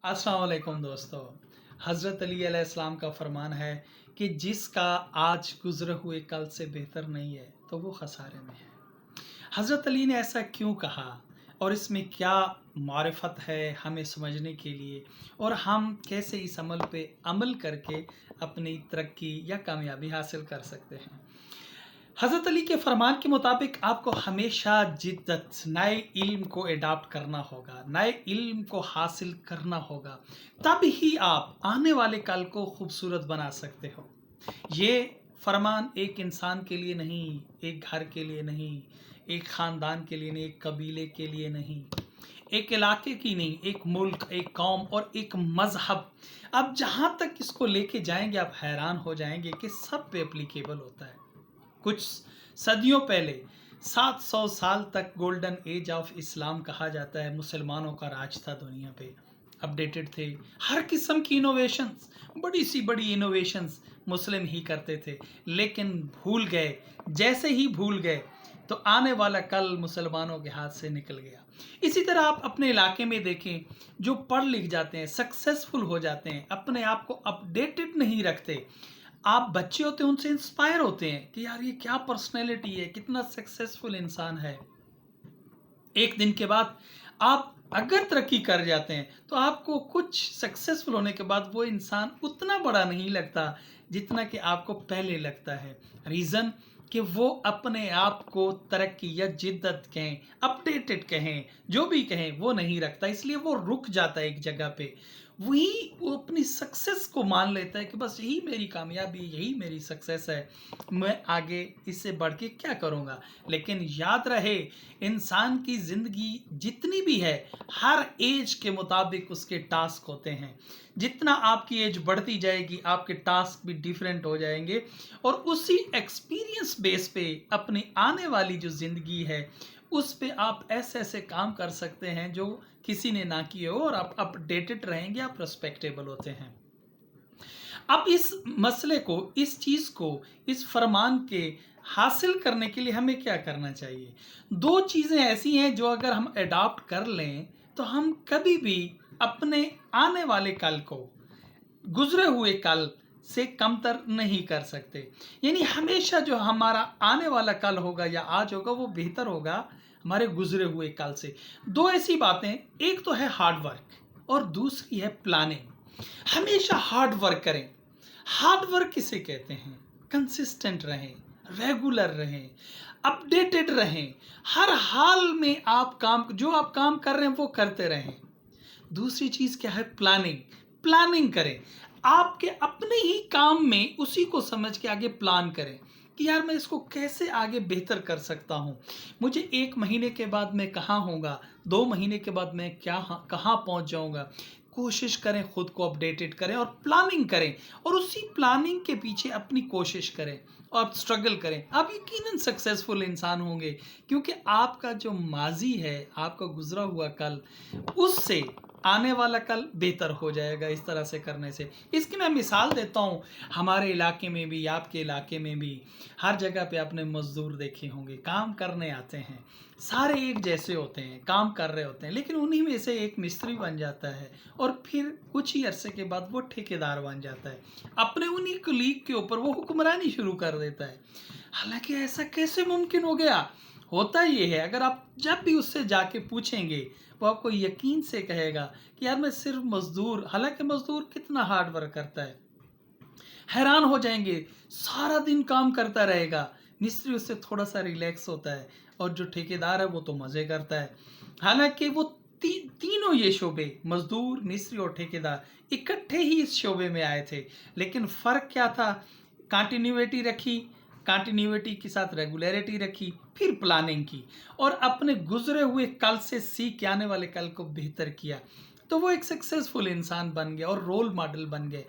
अस्सलाम वालेकुम दोस्तों। हज़रत अली अलैहिस्सलाम का फरमान है कि जिसका आज गुज़रे हुए कल से बेहतर नहीं है तो वो खसारे में है। हज़रत अली ने ऐसा क्यों कहा और इसमें क्या मारिफत है हमें समझने के लिए, और हम कैसे इस अमल पे अमल करके अपनी तरक्की या कामयाबी हासिल कर सकते हैं। हज़रत अली के फरमान के मुताबिक आपको हमेशा जिद्दत, नए इल्म को एडॉप्ट करना होगा, नए इल्म को हासिल करना होगा, तब ही आप आने वाले कल को खूबसूरत बना सकते हो। ये फरमान एक इंसान के लिए नहीं, एक घर के लिए नहीं, एक ख़ानदान के लिए नहीं, एक कबीले के लिए नहीं, एक इलाके की नहीं, एक मुल्क, एक कौम और एक मज़हब। अब जहाँ तक इसको लेके जाएँगे आप हैरान हो जाएँगे कि सब पे एप्लीकेबल होता है। कुछ सदियों पहले 700 साल तक गोल्डन एज ऑफ इस्लाम कहा जाता है, मुसलमानों का राज था दुनिया पे, अपडेटेड थे, हर किस्म की इनोवेशंस, बड़ी सी बड़ी इनोवेशंस मुस्लिम ही करते थे, लेकिन भूल गए। जैसे ही भूल गए तो आने वाला कल मुसलमानों के हाथ से निकल गया। इसी तरह आप अपने इलाके में देखें, जो पढ़ लिख जाते हैं, सक्सेसफुल हो जाते हैं, अपने आप को अपडेटेड नहीं रखते, आप बच्चे होते हैं उनसे इंस्पायर होते हैं कि यार ये क्या पर्सनैलिटी है, कितना सक्सेसफुल इंसान है। एक दिन के बाद आप अगर तरक्की कर जाते हैं तो आपको कुछ सक्सेसफुल होने के बाद वो इंसान उतना बड़ा नहीं लगता जितना कि आपको पहले लगता है। रीज़न कि वो अपने आप को तरक्की या जिद्दत कहें, अपडेटेड कहें, जो भी कहें, वो नहीं रखता, इसलिए वो रुक जाता है एक जगह पे। वही वो अपनी सक्सेस को मान लेता है कि बस यही मेरी कामयाबी, यही मेरी सक्सेस है, मैं आगे इससे बढ़ के क्या करूँगा। लेकिन याद रहे, इंसान की ज़िंदगी जितनी भी है, हर एज के मुताबिक उसके टास्क होते हैं। जितना आपकी एज बढ़ती जाएगी आपके टास्क भी डिफरेंट हो जाएंगे, और उसी एक्सपीरियंस बेस पे अपनी आने वाली जो ज़िंदगी है उस पे आप ऐसे ऐसे काम कर सकते हैं जो किसी ने ना किए हो, और आप अपडेटेड रहेंगे, आप रेस्पेक्टेबल होते हैं। अब इस मसले को, इस चीज़ को, इस फरमान के हासिल करने के लिए हमें क्या करना चाहिए? 2 चीज़ें ऐसी हैं जो अगर हम एडॉप्ट कर लें, तो हम कभी भी अपने आने वाले कल को, गुज़रे हुए कल से कमतर नहीं कर सकते। यानी हमेशा जो हमारा आने वाला कल होगा या आज होगा वो बेहतर होगा हमारे गुज़रे हुए कल से। 2 ऐसी बातें, एक तो है हार्ड वर्क और दूसरी है प्लानिंग। हमेशा हार्ड वर्क करें। हार्ड वर्क किसे कहते हैं? कंसिस्टेंट रहें, रेगुलर रहें, अपडेटेड रहें। हर हाल में आप काम, जो आप काम कर रहे हैं वो करते रहें। दूसरी चीज़ क्या है? प्लानिंग। प्लानिंग करें। आपके अपने ही काम में उसी को समझ के आगे प्लान करें कि यार मैं इसको कैसे आगे बेहतर कर सकता हूँ। मुझे 1 महीने के बाद मैं कहाँ होऊँगा, 2 महीने के बाद मैं कहाँ पहुँच जाऊँगा। कोशिश करें, खुद को अपडेटेड करें और प्लानिंग करें, और उसी प्लानिंग के पीछे अपनी कोशिश करें और स्ट्रगल करें। आप यकीनन सक्सेसफुल इंसान होंगे, क्योंकि आपका जो माज़ी है, आपका गुज़रा हुआ कल, उससे आने वाला कल बेहतर हो जाएगा इस तरह से करने से। इसकी मैं मिसाल देता हूँ, हमारे इलाके में भी, आपके इलाके में भी, हर जगह पे आपने मज़दूर देखे होंगे, काम करने आते हैं। सारे एक जैसे होते हैं, काम कर रहे होते हैं, लेकिन उन्हीं में से एक मिस्त्री बन जाता है और फिर कुछ ही अरसे के बाद वो ठेकेदार बन जाता है। अपने उन्हीं कुलीग के ऊपर वो हुक्मरानी शुरू कर देता है। हालाँकि ऐसा कैसे मुमकिन हो गया? होता ये है, अगर आप जब भी उससे जाके पूछेंगे, वो आपको यकीन से कहेगा कि यार मैं सिर्फ़ मज़दूर, हालाँकि मज़दूर कितना हार्ड वर्क करता है। हैरान हो जाएँगे, सारा दिन काम करता रहेगा, मिस्त्री उससे थोड़ा-सा रिलैक्स होता है, और जो ठेकेदार है वो तो मज़े करता है। हालाँकि वो तीनों ये शोबे, मज़दूर, मिस्त्री और ठेकेदार, इकट्ठे ही इस शोबे में आए थे, लेकिन फ़र्क क्या था? कंटिन्यूटी रखी, कंटिन्यूटी के साथ रेगुलैरिटी रखी, फिर प्लानिंग की, और अपने गुज़रे हुए कल से सीख के आने वाले कल को बेहतर किया। तो वो एक सक्सेसफुल इंसान बन गए और रोल मॉडल बन गए।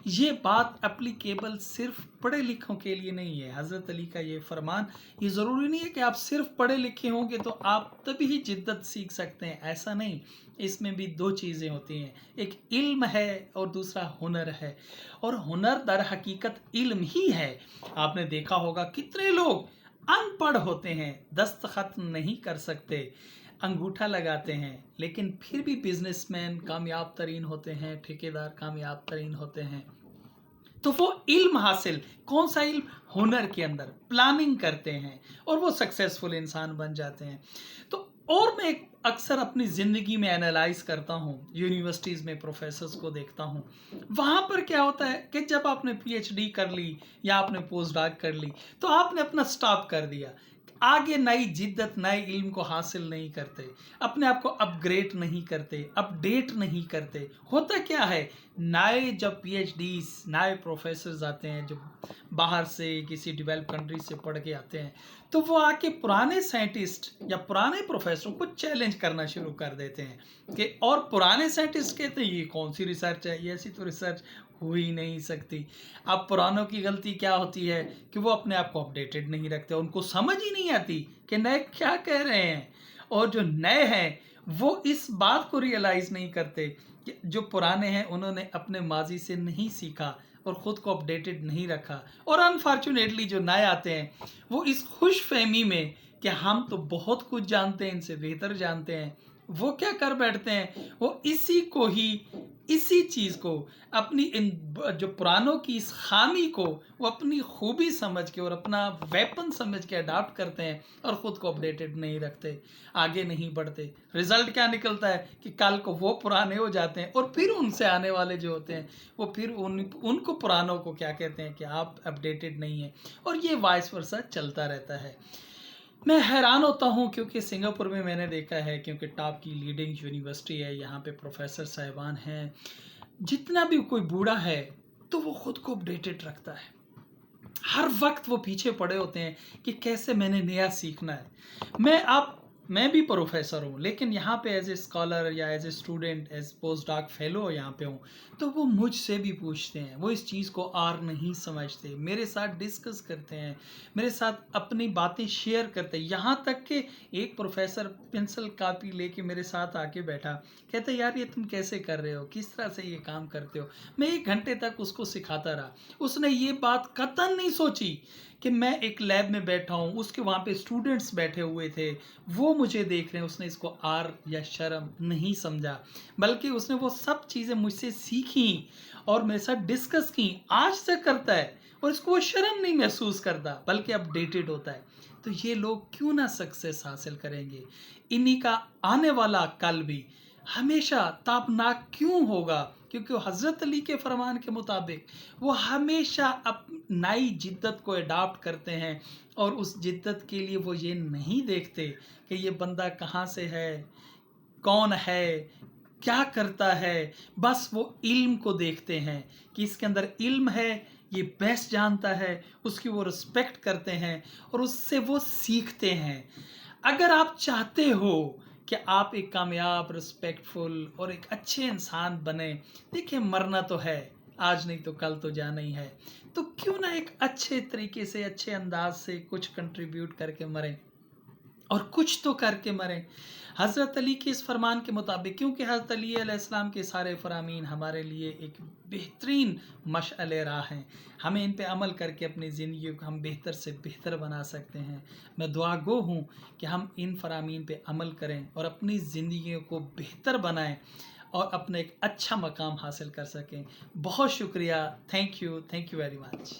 ये बात एप्लीकेबल सिर्फ़ पढ़े लिखों के लिए नहीं है। हज़रत अली का ये फरमान, ये ज़रूरी नहीं है कि आप सिर्फ़ पढ़े लिखे होंगे तो आप तभी ही जिद्दत सीख सकते हैं, ऐसा नहीं। इसमें भी 2 चीज़ें होती हैं, एक इल्म है और दूसरा हुनर है, और हुनर दर हकीकत इल्म ही है। आपने देखा होगा कितने लोग अनपढ़ होते हैं, दस्तखत नहीं कर सकते, अंगूठा लगाते हैं, लेकिन फिर भी बिजनेसमैन कामयाब तरीन होते हैं, ठेकेदार कामयाब तरीन होते हैं। तो वो इल्म हासिल, कौन सा इल्म? हुनर के अंदर प्लानिंग करते हैं और वो सक्सेसफुल इंसान बन जाते हैं। तो और मैं अक्सर अपनी ज़िंदगी में एनालाइज करता हूँ, यूनिवर्सिटीज़ में प्रोफेसर्स को देखता हूँ, वहाँ पर क्या होता है कि जब आपने पीएचडी कर ली या आपने पोस्ट डॉक कर ली तो आपने अपना स्टॉप कर दिया, आगे नई जिद्दत नए इल्म को हासिल नहीं करते, अपने आप को अपग्रेड नहीं करते, अपडेट नहीं करते। होता क्या है, नए जब पीएचडीज नए प्रोफेसर्स आते हैं जो बाहर से किसी डेवलप कंट्री से पढ़ के आते हैं, तो वो आके पुराने साइंटिस्ट या पुराने प्रोफेसरों को चैलेंज करना शुरू कर देते हैं कि, और पुराने साइंटिस्ट कहते हैं ये कौन सी रिसर्च है, ये ऐसी तो रिसर्च हो ही नहीं सकती। अब पुरानों की गलती क्या होती है कि वो अपने आप को अपडेटेड नहीं रखते, उनको समझ ही नहीं आती कि नए क्या कह रहे हैं, और जो नए हैं वो इस बात को रियलाइज़ नहीं करते कि जो पुराने हैं उन्होंने अपने माजी से नहीं सीखा और ख़ुद को अपडेटेड नहीं रखा। और अनफॉर्चुनेटली जो नए आते हैं वो इस खुश फहमी में कि हम तो बहुत कुछ जानते हैं, इनसे बेहतर जानते हैं, वो क्या कर बैठते हैं, वो इसी चीज़ को अपनी इन जो पुरानों की इस खामी को वो अपनी खूबी समझ के और अपना वेपन समझ के अडाप्ट करते हैं और ख़ुद को अपडेटेड नहीं रखते, आगे नहीं बढ़ते। रिज़ल्ट क्या निकलता है कि कल को वो पुराने हो जाते हैं और फिर उनसे आने वाले जो होते हैं वो फिर उनको पुरानों को क्या कहते हैं कि आप अपडेटेड नहीं हैं, और ये वाइस वर्सा चलता रहता है। मैं हैरान होता हूँ क्योंकि सिंगापुर में मैंने देखा है, क्योंकि टॉप की लीडिंग यूनिवर्सिटी है, यहाँ पे प्रोफेसर साहिबान हैं, जितना भी कोई बूढ़ा है तो वो खुद को अपडेटेड रखता है। हर वक्त वो पीछे पड़े होते हैं कि कैसे मैंने नया सीखना है। मैं भी प्रोफेसर हूँ, लेकिन यहाँ पे एज ए स्कॉलर या as a student, as post doc fellow यहाँ पे हूँ, तो वो मुझसे भी पूछते हैं, वो इस चीज़ को और नहीं समझते, मेरे साथ डिस्कस करते हैं, मेरे साथ अपनी बातें शेयर करते हैं। यहाँ तक कि एक प्रोफेसर पेंसिल कापी लेके मेरे साथ आके बैठा, कहते यार ये तुम कैसे कर रहे हो, किस तरह से ये काम करते हो। मैं 1 घंटे तक उसको सिखाता रहा। उसने ये बात कतई नहीं सोची कि मैं एक लैब में बैठा हूँ, उसके वहाँ पे स्टूडेंट्स बैठे हुए थे, वो मुझे देख रहे हैं, उसने इसको आर या शर्म नहीं समझा, बल्कि उसने वो सब चीज़ें मुझसे सीखी और मेरे साथ डिस्कस की। आज तक करता है और इसको वो शर्म नहीं महसूस करता, बल्कि अपडेटेड होता है। तो ये लोग क्यों ना सक्सेस हासिल करेंगे? इन्हीं का आने वाला कल भी हमेशा ताबनाक क्यों होगा? क्योंकि वो हज़रत अली के फरमान के मुताबिक वो हमेशा नई जिद्दत को अडॉप्ट करते हैं, और उस जिद्दत के लिए वो ये नहीं देखते कि ये बंदा कहाँ से है, कौन है, क्या करता है। बस वो इल्म को देखते हैं कि इसके अंदर इल्म है, ये बेस्ट जानता है, उसकी वो रिस्पेक्ट करते हैं और उससे वो सीखते हैं। अगर आप चाहते हो कि आप एक कामयाब, रिस्पेक्टफुल और एक अच्छे इंसान बने, देखिए मरना तो है, आज नहीं तो कल तो जाना ही है, तो क्यों ना एक अच्छे तरीके से, अच्छे अंदाज से कुछ कंट्रीब्यूट करके मरें, और कुछ तो करके मरें हज़रत अली के इस फरमान के मुताबिक। क्योंकि हज़रत अली अलैहिस्सलाम के सारे फरामीन हमारे लिए एक बेहतरीन मशअले राह हैं, हमें इन पे अमल करके अपनी ज़िंदगी को हम बेहतर से बेहतर बना सकते हैं। मैं दुआ गो हूँ कि हम इन फरामीन पे अमल करें और अपनी ज़िंदगी को बेहतर बनाएं और अपना एक अच्छा मकाम हासिल कर सकें। बहुत शुक्रिया, थैंक यू वेरी मच।